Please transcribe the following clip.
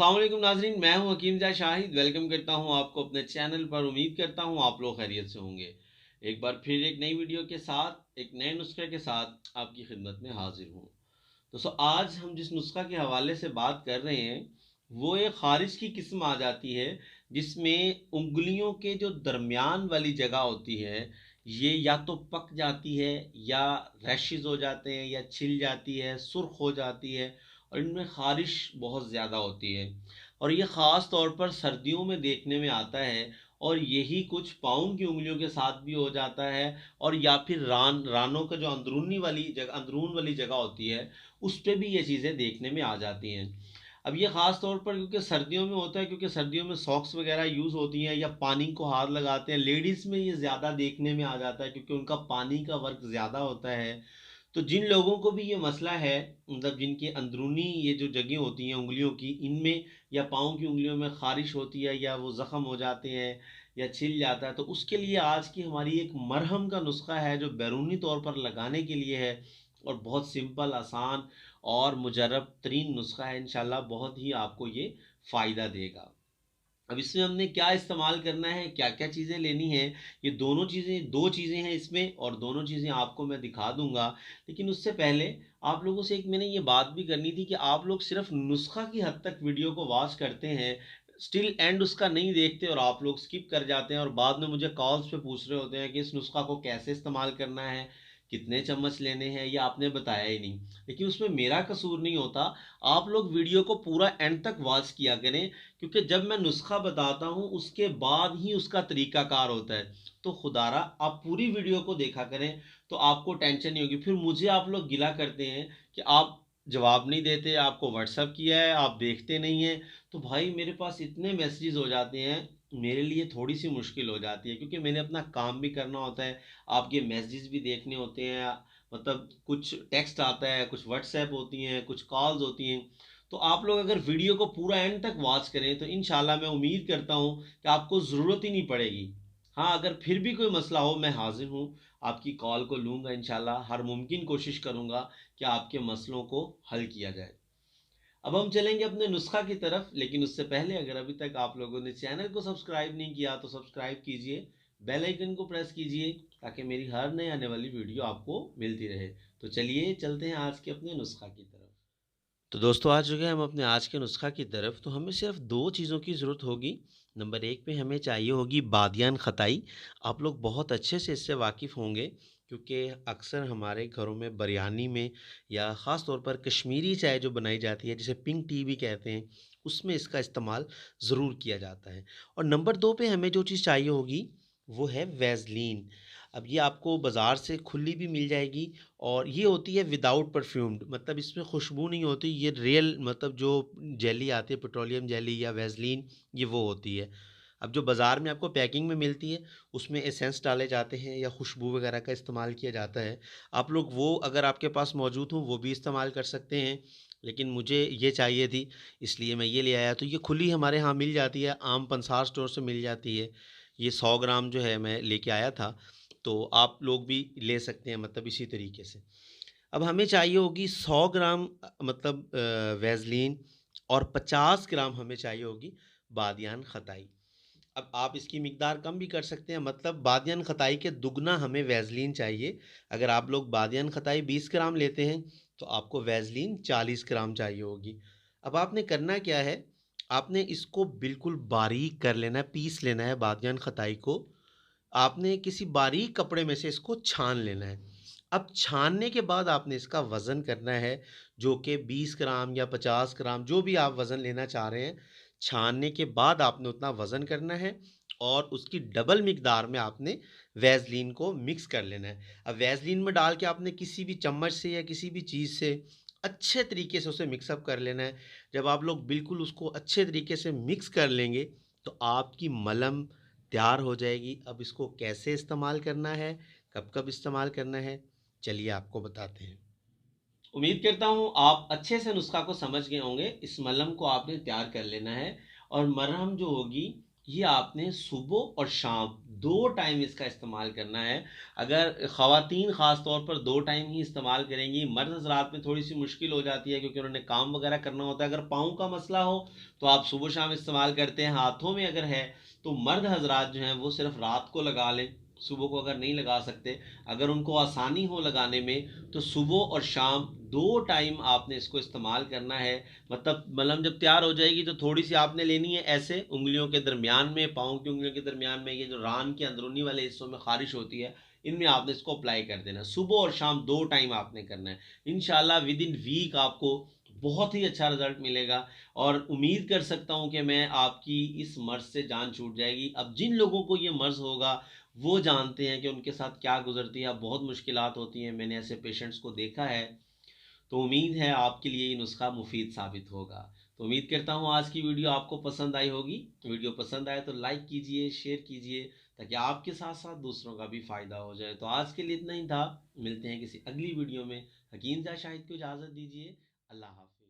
अस्सलाम वालेकुम नाजरीन, मैं हूं हकीम जा शाहिद। वेलकम करता हूं आपको अपने चैनल पर। उम्मीद करता हूं आप लोग खैरियत से होंगे। एक बार फिर एक नई वीडियो के साथ, एक नए नुस्खे के साथ आपकी खिदमत में हाजिर हूं। दोस्तों, आज हम जिस नुस्खा के हवाले से बात कर रहे हैं वो एक खारिश की किस्म आ जाती है, जिसमें उंगलियों के जो दरमियान वाली जगह होती है ये या तो पक जाती है, या रैशेज हो जाते हैं, या छिल जाती है, सुर्ख हो जाती है, और इनमें खारिश बहुत ज़्यादा होती है। और ये ख़ास तौर पर सर्दियों में देखने में आता है, और यही कुछ पाँव की उंगलियों के साथ भी हो जाता है। और या फिर रानों का जो अंदरून वाली जगह होती है उस पे भी ये चीज़ें देखने में आ जाती हैं। अब ये ख़ास तौर पर क्योंकि सर्दियों में होता है, क्योंकि सर्दियों में सॉक्स वगैरह यूज़ होती हैं या पानी को हाथ लगाते हैं। लेडीज़ में ये ज़्यादा देखने में आ जाता है क्योंकि उनका पानी का वर्क ज़्यादा होता है। तो जिन लोगों को भी ये मसला है, मतलब जिनकी अंदरूनी ये जो जगह होती हैं उंगलियों की, इनमें या पाँव की उंगलियों में ख़ारिश होती है, या वो ज़ख़म हो जाते हैं, या छिल जाता है, तो उसके लिए आज की हमारी एक मरहम का नुस्खा है जो बैरूनी तौर पर लगाने के लिए है। और बहुत सिंपल, आसान और मुजर्रब तरीन नुस्खा है। इंशाल्लाह बहुत ही आपको ये फ़ायदा देगा। अब इसमें हमने क्या इस्तेमाल करना है, क्या क्या चीज़ें लेनी है, ये दो चीज़ें हैं इसमें, और दोनों चीज़ें आपको मैं दिखा दूंगा। लेकिन उससे पहले आप लोगों से एक मैंने ये बात भी करनी थी कि आप लोग सिर्फ नुस्खा की हद तक वीडियो को वॉच करते हैं, स्टिल एंड उसका नहीं देखते, और आप लोग स्किप कर जाते हैं और बाद में मुझे कॉल्स पे पूछ रहे होते हैं कि इस नुस्खा को कैसे इस्तेमाल करना है, कितने चम्मच लेने हैं, ये आपने बताया ही नहीं। लेकिन उसमें मेरा कसूर नहीं होता। आप लोग वीडियो को पूरा एंड तक वॉच किया करें, क्योंकि जब मैं नुस्खा बताता हूं उसके बाद ही उसका तरीकाकार होता है। तो खुदारा आप पूरी वीडियो को देखा करें, तो आपको टेंशन नहीं होगी। फिर मुझे आप लोग गिला करते हैं कि आप जवाब नहीं देते, आपको व्हाट्सअप किया है आप देखते नहीं हैं। तो भाई मेरे पास इतने मैसेजेस हो जाते हैं, मेरे लिए थोड़ी सी मुश्किल हो जाती है, क्योंकि मैंने अपना काम भी करना होता है, आपके मैसेजेस भी देखने होते हैं। मतलब कुछ टेक्स्ट आता है, कुछ व्हाट्सएप होती हैं, कुछ कॉल्स होती हैं। तो आप लोग अगर वीडियो को पूरा एंड तक वॉच करें तो इंशाल्लाह मैं उम्मीद करता हूं कि आपको ज़रूरत ही नहीं पड़ेगी। हाँ, अगर फिर भी कोई मसला हो, मैं हाजिर हूँ, आपकी कॉल को लूँगा। इंशाल्लाह हर मुमकिन कोशिश करूँगा कि आपके मसलों को हल किया जाए। अब हम चलेंगे अपने नुस्खा की तरफ, लेकिन उससे पहले अगर अभी तक आप लोगों ने चैनल को सब्सक्राइब नहीं किया तो सब्सक्राइब कीजिए, बेल आइकन को प्रेस कीजिए, ताकि मेरी हर नई आने वाली वीडियो आपको मिलती रहे। तो चलिए चलते हैं आज के अपने नुस्खा की तरफ। तो दोस्तों, आ चुके हैं हम अपने आज के नुस्खा की तरफ। तो हमें सिर्फ दो चीज़ों की ज़रूरत होगी। नंबर एक पे हमें चाहिए होगी बादियान खताई। आप लोग बहुत अच्छे से इससे वाकिफ़ होंगे, क्योंकि अक्सर हमारे घरों में बिरयानी में, या ख़ास तौर पर कश्मीरी चाय जो बनाई जाती है जिसे पिंक टी भी कहते हैं, उसमें इसका इस्तेमाल ज़रूर किया जाता है। और नंबर दो पे हमें जो चीज़ चाहिए होगी वो है वैज़लीन। अब ये आपको बाज़ार से खुली भी मिल जाएगी, और ये होती है विदाउट परफ्यूम्ड, मतलब इसमें खुशबू नहीं होती। ये रियल, मतलब जो जेली आती है, पेट्रोलियम जेली या वैसलीन, ये वो होती है। अब जो बाज़ार में आपको पैकिंग में मिलती है उसमें एसेंस डाले जाते हैं या खुशबू वगैरह का इस्तेमाल किया जाता है। आप लोग वो, अगर आपके पास मौजूद हो, वो भी इस्तेमाल कर सकते हैं। लेकिन मुझे ये चाहिए थी, इसलिए मैं ये ले आया। तो ये खुली हमारे यहाँ मिल जाती है, आम पंसार स्टोर से मिल जाती है। ये 100 ग्राम जो है मैं लेके आया था, तो आप लोग भी ले सकते हैं, मतलब इसी तरीके से। अब हमें चाहिए होगी 100 ग्राम मतलब वैसलीन, और 50 ग्राम हमें चाहिए होगी बादियान खताई। अब आप इसकी मिकदार कम भी कर सकते हैं, मतलब बादियान खताई के दुगना हमें वैसलीन चाहिए। अगर आप लोग बादियान खताई 20 ग्राम लेते हैं तो आपको वैसलीन 40 ग्राम चाहिए होगी। अब आपने करना क्या है, आपने इसको बिल्कुल बारीक कर लेना है, पीस लेना है बादियान खताई को। आपने किसी बारीक कपड़े में से इसको छान लेना है। अब छानने के बाद आपने इसका वज़न करना है, जो कि 20 ग्राम या 50 ग्राम, जो भी आप वज़न लेना चाह रहे हैं। छानने के बाद आपने उतना वज़न करना है, और उसकी डबल मिकदार में आपने वैसलीन को मिक्स कर लेना है। अब वैसलीन में डाल के आपने किसी भी चम्मच से या किसी भी चीज़ से अच्छे तरीके से उसे मिक्सअप कर लेना है। जब आप लोग बिल्कुल उसको अच्छे तरीके से मिक्स कर लेंगे तो आपकी मलहम तैयार हो जाएगी। अब इसको कैसे इस्तेमाल करना है, कब-कब इस्तेमाल करना है, चलिए आपको बताते हैं। उम्मीद करता हूँ आप अच्छे से नुस्खा को समझ गए होंगे। इस मलहम को आपने तैयार कर लेना है, और मरहम जो होगी ये आपने सुबह और शाम 2 टाइम इसका इस्तेमाल करना है। अगर ख़वातीन ख़ास तौर पर 2 टाइम ही इस्तेमाल करेंगी, मर्द हज़रात में थोड़ी-सी मुश्किल हो जाती है क्योंकि उन्होंने काम वग़ैरह करना होता है। अगर पाँव का मसला हो तो आप सुबह-शाम इस्तेमाल करते हैं, हाथों में अगर है तो मर्द हज़रात जो हैं वो सिर्फ़ रात को लगा लें, सुबह को अगर नहीं लगा सकते, अगर उनको आसानी हो लगाने में तो सुबह और शाम 2 टाइम आपने इसको इस्तेमाल करना है। मतलब जब तैयार हो जाएगी तो थोड़ी सी आपने लेनी है ऐसे उंगलियों के दरमियान में, पाँव की उंगलियों के दरमियान में, ये जो रान के अंदरूनी वाले हिस्सों में खारिश होती है, इनमें आपने इसको अप्लाई कर देना है। सुबह और शाम 2 टाइम आपने करना है। इंशाल्लाह विद इन वीक आपको बहुत ही अच्छा रिजल्ट मिलेगा और उम्मीद कर सकता हूँ कि मैं आपकी इस मर्ज से जान छूट जाएगी। अब जिन लोगों को ये मर्ज होगा वो जानते हैं कि उनके साथ क्या गुजरती है, बहुत मुश्किलात होती हैं, मैंने ऐसे पेशेंट्स को देखा है। तो उम्मीद है आपके लिए ये नुस्खा मुफीद साबित होगा। तो उम्मीद करता हूँ आज की वीडियो आपको पसंद आई होगी। वीडियो पसंद आए तो लाइक कीजिए, शेयर कीजिए, ताकि आपके साथ साथ दूसरों का भी फ़ायदा हो जाए। तो आज के लिए इतना ही था। मिलते हैं किसी अगली वीडियो में। हकीम जा शाहिद को इजाज़त दीजिए। अल्लाह हाफ़िज़।